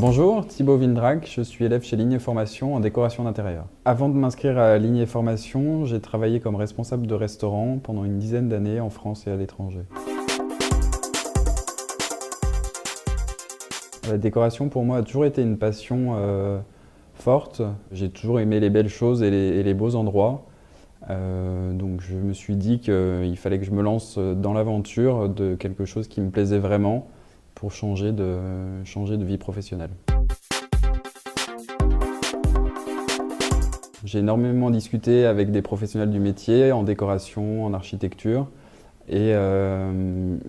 Bonjour, Thibaut Windrac, je suis élève chez Lignée Formation en décoration d'intérieur. Avant de m'inscrire à Lignée Formation, j'ai travaillé comme responsable de restaurant pendant une dizaine d'années en France et à l'étranger. La décoration pour moi a toujours été une passion forte. J'ai toujours aimé les belles choses et les beaux endroits. Donc je me suis dit qu'il fallait que je me lance dans l'aventure de quelque chose qui me plaisait vraiment pour changer de vie professionnelle. J'ai énormément discuté avec des professionnels du métier, en décoration, en architecture, et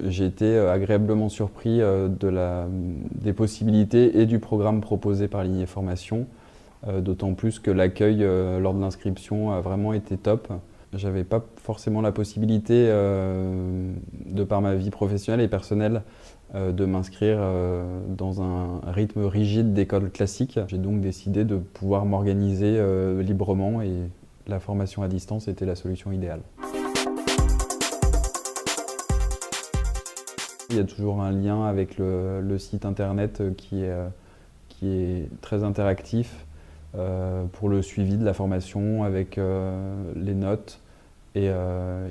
j'ai été agréablement surpris des possibilités et du programme proposé par Lignée Formation, d'autant plus que l'accueil lors de l'inscription a vraiment été top. J'avais pas forcément la possibilité, de par ma vie professionnelle et personnelle, de m'inscrire dans un rythme rigide d'école classique. J'ai donc décidé de pouvoir m'organiser librement et la formation à distance était la solution idéale. Il y a toujours un lien avec le site internet qui est très interactif pour le suivi de la formation avec les notes et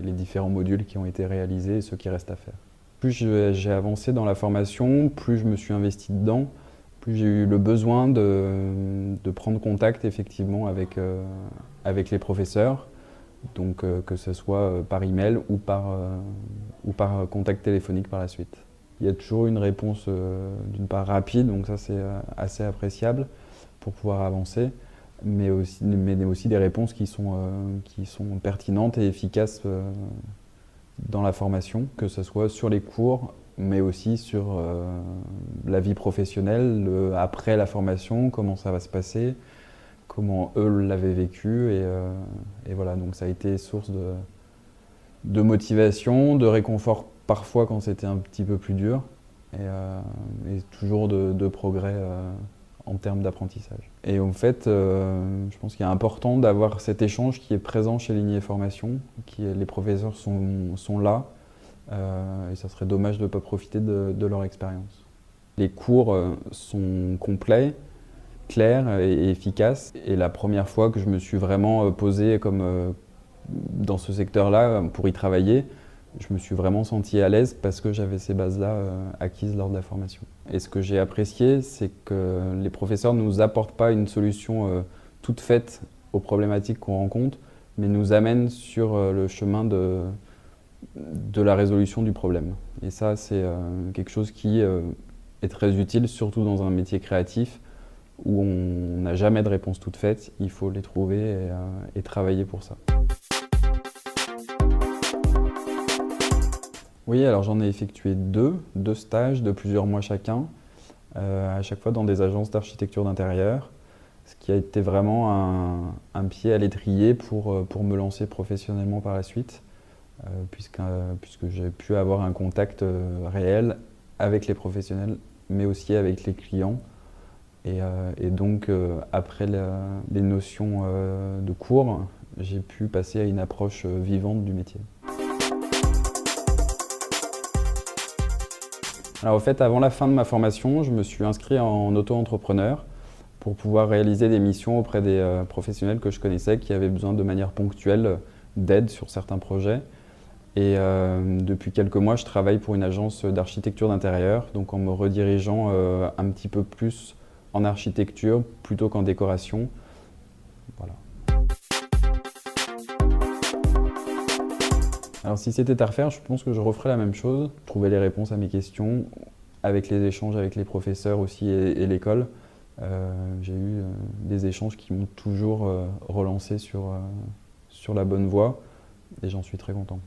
les différents modules qui ont été réalisés et ceux qui restent à faire. Plus j'ai avancé dans la formation, plus je me suis investi dedans, plus j'ai eu le besoin de prendre contact effectivement avec les professeurs, donc que ce soit par email ou par contact téléphonique par la suite. Il y a toujours une réponse d'une part rapide, donc ça c'est assez appréciable pour pouvoir avancer, mais aussi des réponses qui sont pertinentes et efficaces dans la formation, que ce soit sur les cours, mais aussi sur la vie professionnelle, après la formation, comment ça va se passer, comment eux l'avaient vécu, et voilà, donc ça a été source de motivation, de réconfort parfois quand c'était un petit peu plus dur, et toujours de progrès en termes d'apprentissage. Et en fait, je pense qu'il est important d'avoir cet échange qui est présent chez Lignée Formation, les professeurs sont là, et ça serait dommage de ne pas profiter de leur expérience. Les cours sont complets, clairs et efficaces. Et la première fois que je me suis vraiment posé dans ce secteur-là pour y travailler, je me suis vraiment senti à l'aise parce que j'avais ces bases-là acquises lors de la formation. Et ce que j'ai apprécié, c'est que les professeurs ne nous apportent pas une solution toute faite aux problématiques qu'on rencontre, mais nous amènent sur le chemin de la résolution du problème. Et ça, c'est quelque chose qui est très utile, surtout dans un métier créatif où on n'a jamais de réponse toute faite. Il faut les trouver et travailler pour ça. Oui, alors j'en ai effectué deux stages de plusieurs mois chacun, à chaque fois dans des agences d'architecture d'intérieur, ce qui a été vraiment un pied à l'étrier pour me lancer professionnellement par la suite, puisque j'ai pu avoir un contact réel avec les professionnels, mais aussi avec les clients. Et donc, après les notions de cours, j'ai pu passer à une approche vivante du métier. Alors au fait, avant la fin de ma formation, je me suis inscrit en auto-entrepreneur pour pouvoir réaliser des missions auprès des professionnels que je connaissais qui avaient besoin de manière ponctuelle d'aide sur certains projets. Et depuis quelques mois, je travaille pour une agence d'architecture d'intérieur, donc en me redirigeant un petit peu plus en architecture plutôt qu'en décoration. Voilà. Alors si c'était à refaire, je pense que je referais la même chose, trouver les réponses à mes questions avec les échanges avec les professeurs aussi et l'école. J'ai eu des échanges qui m'ont toujours relancé sur la bonne voie et j'en suis très content.